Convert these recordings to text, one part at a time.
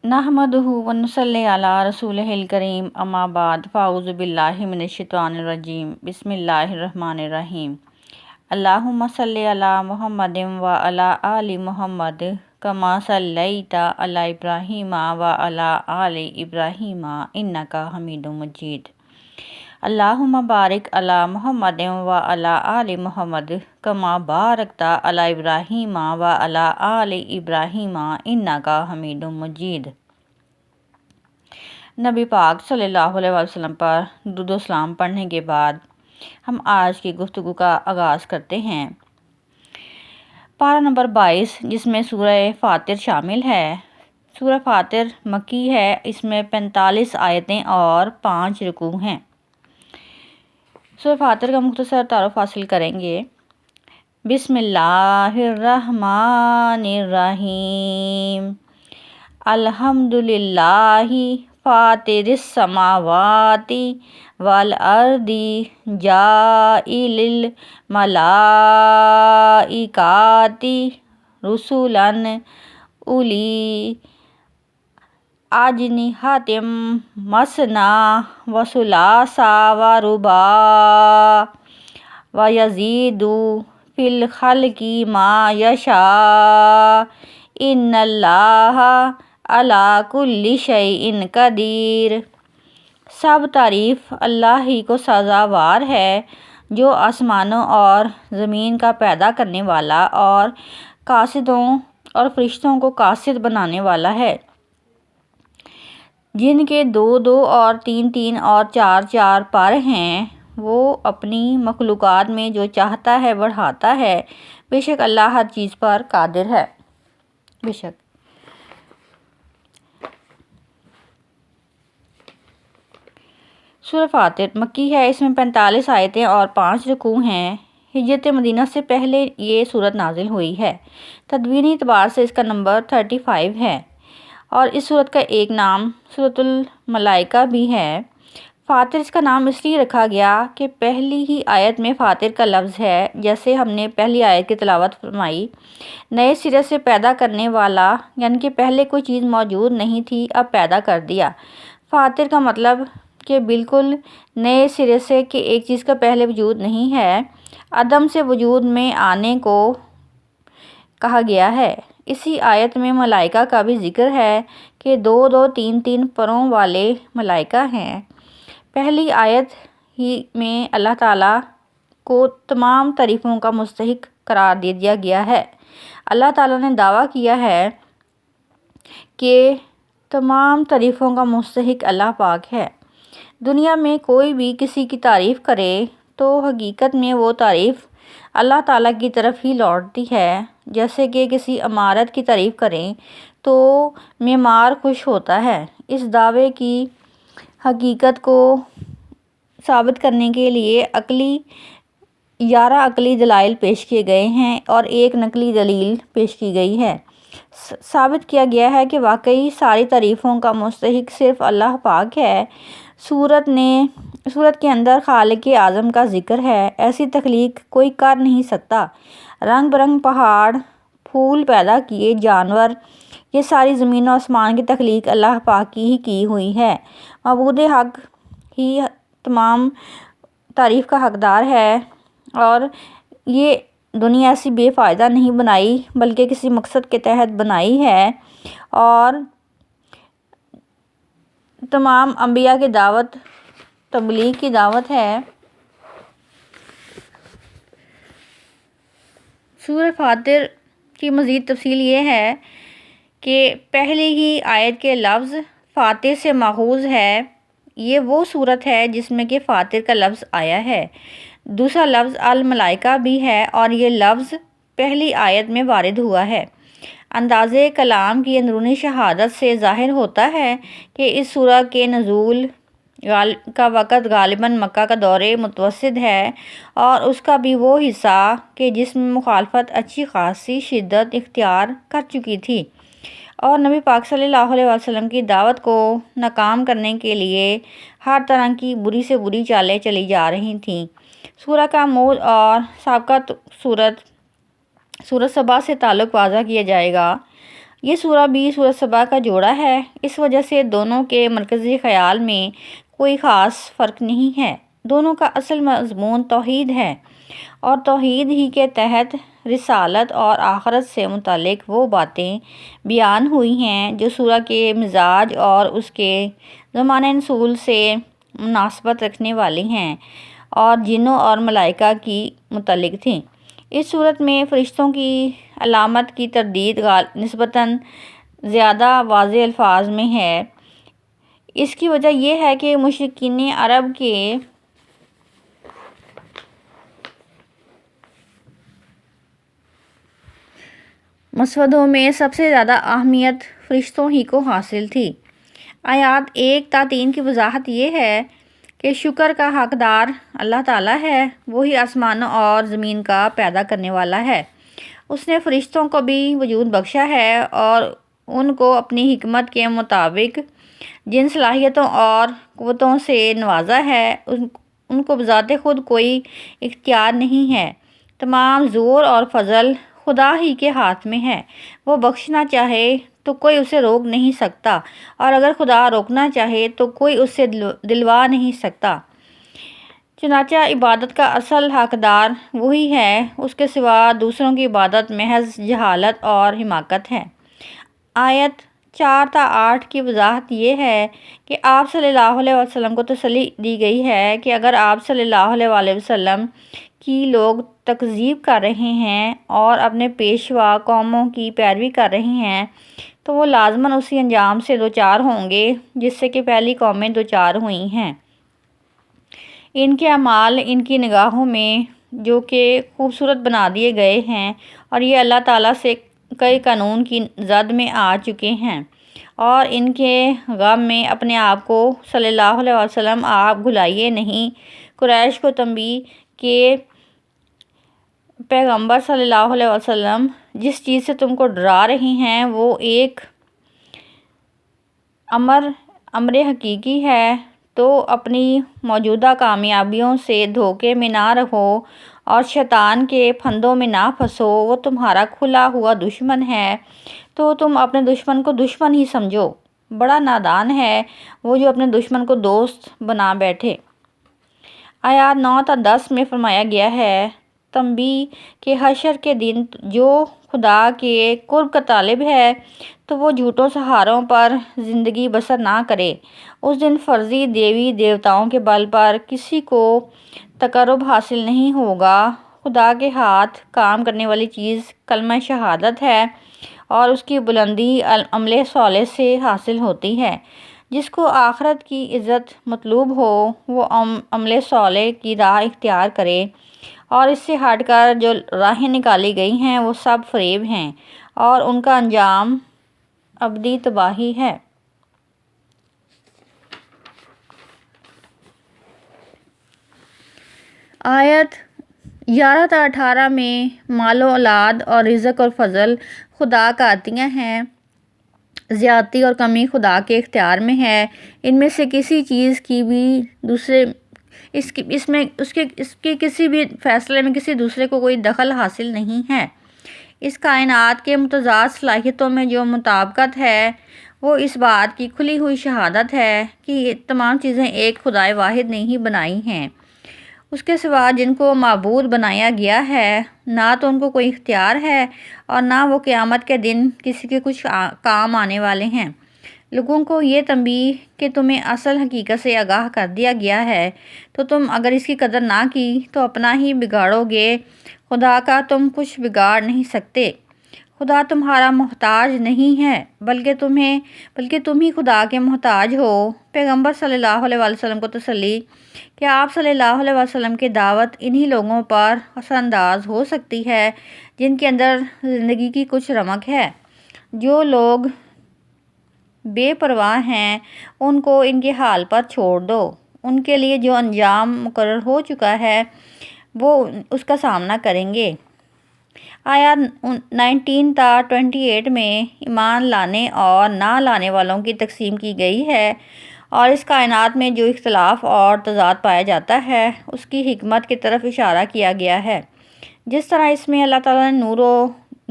نحمدہ ونصلی علی رسولہ الکریم اما بعد فاعوذ باللہ من الشیطان الرجیم بسم اللہ الرحمن الرحیم اللہم صلی علی محمد وعلی آل محمد کما صلیت علی ابراہیم وعلی آل ابراہیم انک حمید مجید اللہم بارک علی محمد وعلی آل محمد کما بارکت علی ابراہیم وعلی آل ابراہیم انک حمید مجید۔ نبی پاک صلی اللہ علیہ وسلم پر درود و سلام پڑھنے کے بعد ہم آج کی گفتگو کا آغاز کرتے ہیں۔ پارہ نمبر 22 جس میں سورہ فاطر شامل ہے۔ سورہ فاطر مکی ہے، اس میں 45 آیتیں اور 5 رکوع ہیں۔ سورہ فاطر کا مختصر تعارف حاصل کریں گے۔ بسم اللہ الرحمن الرحیم الحمدللہ فاطر السماوات والارض جاعل الملائکات رسلا اولی اجنحۃ مثنی وثلاث ورباع ویزید فی الخلق ما یشاء ان اللہ علی کل شیء قدیر۔ سب تعریف اللہ ہی کو سزاوار ہے جو آسمانوں اور زمین کا پیدا کرنے والا اور قاصدوں اور فرشتوں کو قاصد بنانے والا ہے، جن کے 2 اور 3 اور 4 پر ہیں۔ وہ اپنی مخلوقات میں جو چاہتا ہے بڑھاتا ہے، بے شک اللہ ہر چیز پر قادر ہے۔ بے شک سورہ فاطر مکی ہے، اس میں 45 آیتیں اور 5 رکوع ہیں۔ ہجرت مدینہ سے پہلے یہ سورت نازل ہوئی ہے۔ تدوینی اعتبار سے اس کا نمبر 35 ہے اور اس سورت کا ایک نام سورۃ الملائکہ بھی ہے۔ فاطر اس کا نام اس لیے رکھا گیا کہ پہلی ہی آیت میں فاطر کا لفظ ہے، جیسے ہم نے پہلی آیت کی تلاوت فرمائی۔ نئے سرے سے پیدا کرنے والا، یعنی کہ پہلے کوئی چیز موجود نہیں تھی، اب پیدا کر دیا۔ فاطر کا مطلب کہ بالکل نئے سرے سے، کہ ایک چیز کا پہلے وجود نہیں ہے، عدم سے وجود میں آنے کو کہا گیا ہے۔ اسی آیت میں ملائکہ کا بھی ذکر ہے کہ 2 3 پروں والے ملائکہ ہیں۔ پہلی آیت ہی میں اللہ تعالیٰ کو تمام تعریفوں کا مستحق قرار دے دیا گیا ہے۔ اللہ تعالیٰ نے دعویٰ کیا ہے کہ تمام تعریفوں کا مستحق اللہ پاک ہے۔ دنیا میں کوئی بھی کسی کی تعریف کرے تو حقیقت میں وہ تعریف اللہ تعالیٰ کی طرف ہی لوٹتی ہے۔ جیسے کہ کسی عمارت کی تعریف کریں تو معمار خوش ہوتا ہے۔ اس دعوے کی حقیقت کو ثابت کرنے کے لیے 11 عقلی دلائل پیش کیے گئے ہیں اور ایک نقلی دلیل پیش کی گئی ہے۔ ثابت کیا گیا ہے کہ واقعی ساری تعریفوں کا مستحق صرف اللہ پاک ہے۔ سورت کے اندر خالق اعظم کا ذکر ہے۔ ایسی تخلیق کوئی کر نہیں سکتا۔ رنگ برنگ پہاڑ، پھول پیدا کیے، جانور، یہ ساری زمین و آسمان کی تخلیق اللہ پاک کی ہی کی ہوئی ہے۔ معبود حق ہی تمام تعریف کا حقدار ہے اور یہ دنیا ایسی بے فائدہ نہیں بنائی بلکہ کسی مقصد کے تحت بنائی ہے، اور تمام انبیاء کی دعوت تبلیغ کی دعوت ہے۔ سورہ فاطر کی مزید تفصیل یہ ہے کہ پہلی ہی آیت کے لفظ فاطر سے ماخوذ ہے۔ یہ وہ صورت ہے جس میں کہ فاطر کا لفظ آیا ہے۔ دوسرا لفظ الملائکہ بھی ہے اور یہ لفظ پہلی آیت میں وارد ہوا ہے۔ انداز کلام کی اندرونی شہادت سے ظاہر ہوتا ہے کہ اس سورہ کے نزول کا وقت غالباً مکہ کا دور متوسط ہے، اور اس کا بھی وہ حصہ کہ جس میں مخالفت اچھی خاصی شدت اختیار کر چکی تھی اور نبی پاک صلی اللہ علیہ وسلم کی دعوت کو ناکام کرنے کے لیے ہر طرح کی بری سے بری چالیں چلی جا رہی تھیں۔ سورہ کا عمود اور سابقہ سورت سبا سے تعلق واضح کیا جائے گا۔ یہ سورہ بھی سورہ سبا کا جوڑا ہے، اس وجہ سے دونوں کے مرکزی خیال میں کوئی خاص فرق نہیں ہے۔ دونوں کا اصل مضمون توحید ہے، اور توحید ہی کے تحت رسالت اور آخرت سے متعلق وہ باتیں بیان ہوئی ہیں جو سورہ کے مزاج اور اس کے زمانۂ نزول سے مناسبت رکھنے والی ہیں اور جنوں اور ملائکہ کی متعلق تھیں۔ اس صورت میں فرشتوں کی علامت کی تردید نسبتاً زیادہ واضح الفاظ میں ہے۔ اس کی وجہ یہ ہے کہ مشرکین عرب کے مسودوں میں سب سے زیادہ اہمیت فرشتوں ہی کو حاصل تھی۔ آیات 1 تا 3 کی وضاحت یہ ہے کہ شکر کا حقدار اللہ تعالیٰ ہے، وہی آسمانوں اور زمین کا پیدا کرنے والا ہے۔ اس نے فرشتوں کو بھی وجود بخشا ہے اور ان کو اپنی حکمت کے مطابق جن صلاحیتوں اور قوتوں سے نوازا ہے ان کو بذات خود کوئی اختیار نہیں ہے۔ تمام زور اور فضل خدا ہی کے ہاتھ میں ہے۔ وہ بخشنا چاہے تو کوئی اسے روک نہیں سکتا، اور اگر خدا روکنا چاہے تو کوئی اسے دلوا نہیں سکتا۔ چنانچہ عبادت کا اصل حقدار وہی ہے، اس کے سوا دوسروں کی عبادت محض جہالت اور حماقت ہے۔ آیت 4 تا 8 کی وضاحت یہ ہے کہ آپ صلی اللہ علیہ وسلم کو تسلی دی گئی ہے کہ اگر آپ صلی اللہ علیہ وسلم کی لوگ تکذیب کر رہے ہیں اور اپنے پیشوا قوموں کی پیروی کر رہے ہیں تو وہ لازماً اسی انجام سے دوچار ہوں گے جس سے کہ پہلی قومیں دوچار ہوئی ہیں۔ ان کے اعمال ان کی نگاہوں میں جو کہ خوبصورت بنا دیے گئے ہیں، اور یہ اللہ تعالیٰ سے کئی قانون کی زد میں آ چکے ہیں، اور ان کے غم میں اپنے آپ کو صلی اللہ علیہ وسلم آپ بھلائیے نہیں۔ قریش کو تنبیہ کہ پیغمبر صلی اللہ علیہ وسلم جس چیز سے تم کو ڈرا رہے ہیں وہ ایک امر حقیقی ہے، تو اپنی موجودہ کامیابیوں سے دھوکے میں نہ رہو اور شیطان کے پھندوں میں نہ پھنسو۔ وہ تمہارا کھلا ہوا دشمن ہے، تو تم اپنے دشمن کو دشمن ہی سمجھو۔ بڑا نادان ہے وہ جو اپنے دشمن کو دوست بنا بیٹھے۔ آیات 9 تا 10 میں فرمایا گیا ہے تنبیہ کہ حشر کے دن جو خدا کے قرب کا طالب ہے تو وہ جھوٹوں سہاروں پر زندگی بسر نہ کرے۔ اس دن فرضی دیوی دیوتاؤں کے بل پر کسی کو تقرب حاصل نہیں ہوگا۔ خدا کے ہاتھ کام کرنے والی چیز کلمہ شہادت ہے، اور اس کی بلندی عمل صالح سے حاصل ہوتی ہے۔ جس کو آخرت کی عزت مطلوب ہو وہ عمل صالح کی راہ اختیار کرے، اور اس سے ہٹ کر جو راہیں نکالی گئی ہیں وہ سب فریب ہیں، اور ان کا انجام ابدی تباہی ہے۔ آیت 11 تا 18 میں مال و اولاد اور رزق اور فضل خدا کا عطیہ ہیں، زیادتی اور کمی خدا کے اختیار میں ہے۔ ان میں سے کسی چیز کی بھی اس کے کسی بھی فیصلے میں کسی دوسرے کو کوئی دخل حاصل نہیں ہے۔ اس کائنات کے متضاد صلاحیتوں میں جو مطابقت ہے وہ اس بات کی کھلی ہوئی شہادت ہے کہ یہ تمام چیزیں ایک خدائے واحد نے ہی بنائی ہیں۔ اس کے سوا جن کو معبود بنایا گیا ہے نہ تو ان کو کوئی اختیار ہے اور نہ وہ قیامت کے دن کسی کے کچھ کام آنے والے ہیں۔ لوگوں کو یہ تنبیہ کہ تمہیں اصل حقیقت سے آگاہ کر دیا گیا ہے، تو تم اگر اس کی قدر نہ کی تو اپنا ہی بگاڑو گے، خدا کا تم کچھ بگاڑ نہیں سکتے۔ خدا تمہارا محتاج نہیں ہے بلکہ تم ہی خدا کے محتاج ہو۔ پیغمبر صلی اللہ علیہ وسلم کو تسلی کہ آپ صلی اللہ علیہ وسلم کی دعوت انہی لوگوں پر اثر انداز ہو سکتی ہے جن کے اندر زندگی کی کچھ رمق ہے۔ جو لوگ بے پرواہ ہیں ان کو ان کے حال پر چھوڑ دو، ان کے لیے جو انجام مقرر ہو چکا ہے وہ اس کا سامنا کریں گے۔ آیات 19 تا 28 میں ایمان لانے اور نہ لانے والوں کی تقسیم کی گئی ہے، اور اس کائنات میں جو اختلاف اور تضاد پایا جاتا ہے اس کی حکمت کی طرف اشارہ کیا گیا ہے۔ جس طرح اس میں اللہ تعالیٰ نے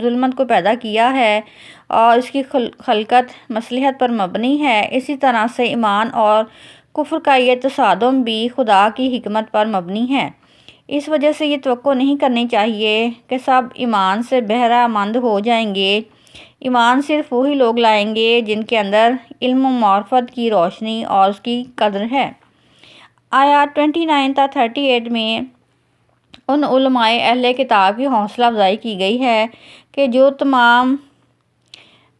ظلمت کو پیدا کیا ہے اور اس کی خلقت مصلحت پر مبنی ہے، اسی طرح سے ایمان اور کفر کا یہ تصادم بھی خدا کی حکمت پر مبنی ہے۔ اس وجہ سے یہ توقع نہیں کرنی چاہیے کہ سب ایمان سے بہرہ مند ہو جائیں گے۔ ایمان صرف وہی لوگ لائیں گے جن کے اندر علم و معرفت کی روشنی اور اس کی قدر ہے۔ آیات 29 تا 38 میں ان علماء اہل کتاب کی حوصلہ افزائی کی گئی ہے کہ جو تمام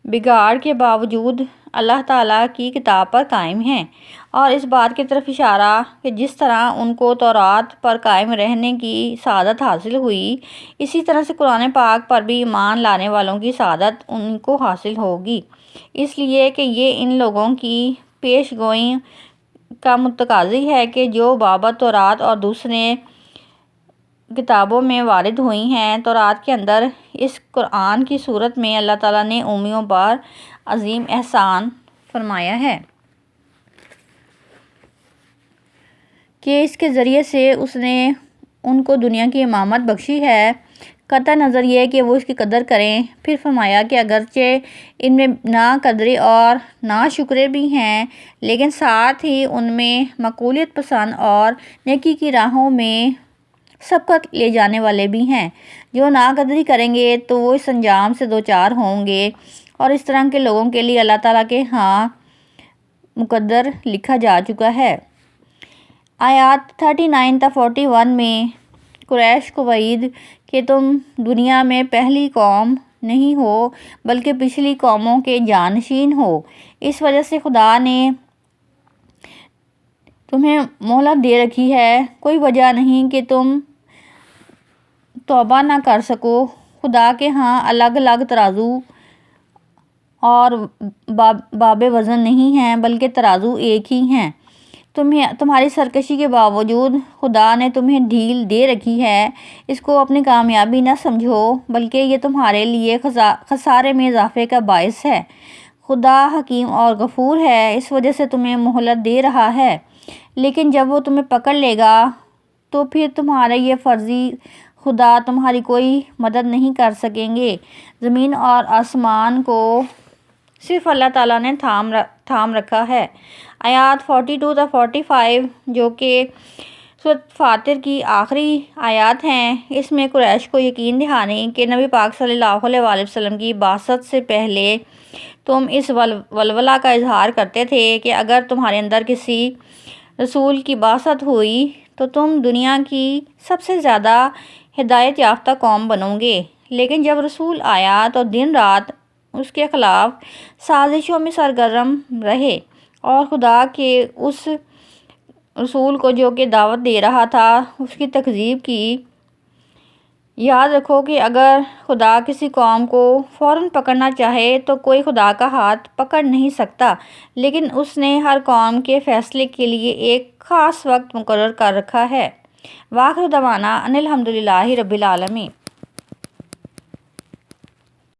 بگاڑ کے باوجود اللہ تعالیٰ کی کتاب پر قائم ہیں، اور اس بات کی طرف اشارہ کہ جس طرح ان کو تورات پر قائم رہنے کی سعادت حاصل ہوئی، اسی طرح سے قرآن پاک پر بھی ایمان لانے والوں کی سعادت ان کو حاصل ہوگی، اس لیے کہ یہ ان لوگوں کی پیش گوئی کا متقاضی ہے کہ جو بابت تورات اور دوسرے کتابوں میں وارد ہوئی ہیں۔ تورات کے اندر اس قرآن کی صورت میں اللہ تعالیٰ نے امیوں پر عظیم احسان فرمایا ہے کہ اس کے ذریعے سے اس نے ان کو دنیا کی امامت بخشی ہے، قطع نظر یہ کہ وہ اس کی قدر کریں۔ پھر فرمایا کہ اگرچہ ان میں ناقدری اور ناشکرے بھی ہیں، لیکن ساتھ ہی ان میں مقبولیت پسند اور نیکی کی راہوں میں سبقت لے جانے والے بھی ہیں۔ جو ناقدری کریں گے تو وہ اس انجام سے دوچار ہوں گے، اور اس طرح کے لوگوں کے لیے اللہ تعالیٰ کے ہاں مقدر لکھا جا چکا ہے۔ آیات 39 تا 41 میں قریش کو وعید کہ تم دنیا میں پہلی قوم نہیں ہو بلکہ پچھلی قوموں کے جانشین ہو، اس وجہ سے خدا نے تمہیں مہلت دے رکھی ہے، کوئی وجہ نہیں کہ تم توبہ نہ کر سکو۔ خدا کے ہاں الگ الگ ترازو اور باب وزن نہیں ہیں بلکہ ترازو ایک ہی ہیں۔ تمہاری سرکشی کے باوجود خدا نے تمہیں ڈھیل دے رکھی ہے، اس کو اپنی کامیابی نہ سمجھو بلکہ یہ تمہارے لیے خسارے میں اضافے کا باعث ہے۔ خدا حکیم اور غفور ہے، اس وجہ سے تمہیں مہلت دے رہا ہے، لیکن جب وہ تمہیں پکڑ لے گا تو پھر تمہارے یہ فرضی خدا تمہاری کوئی مدد نہیں کر سکیں گے۔ زمین اور آسمان کو صرف اللہ تعالیٰ نے تھام رکھا ہے۔ آیات 42 تا 45 جو کہ سورۃ فاطر کی آخری آیات ہیں، اس میں قریش کو یقین دہانی کہ نبی پاک صلی اللہ علیہ وآلہ وسلم کی بعثت سے پہلے تم اس ولولہ کا اظہار کرتے تھے کہ اگر تمہارے اندر کسی رسول کی بعثت ہوئی تو تم دنیا کی سب سے زیادہ ہدایت یافتہ قوم بنو گے، لیکن جب رسول آیا تو دن رات اس کے خلاف سازشوں میں سرگرم رہے اور خدا کے اس رسول کو جو کہ دعوت دے رہا تھا اس کی تکذیب کی۔ یاد رکھو کہ اگر خدا کسی قوم کو فوراً پکڑنا چاہے تو کوئی خدا کا ہاتھ پکڑ نہیں سکتا، لیکن اس نے ہر قوم کے فیصلے کے لیے ایک خاص وقت مقرر کر رکھا ہے۔ وآخر دعوانا ان الحمدللہ رب العالمین۔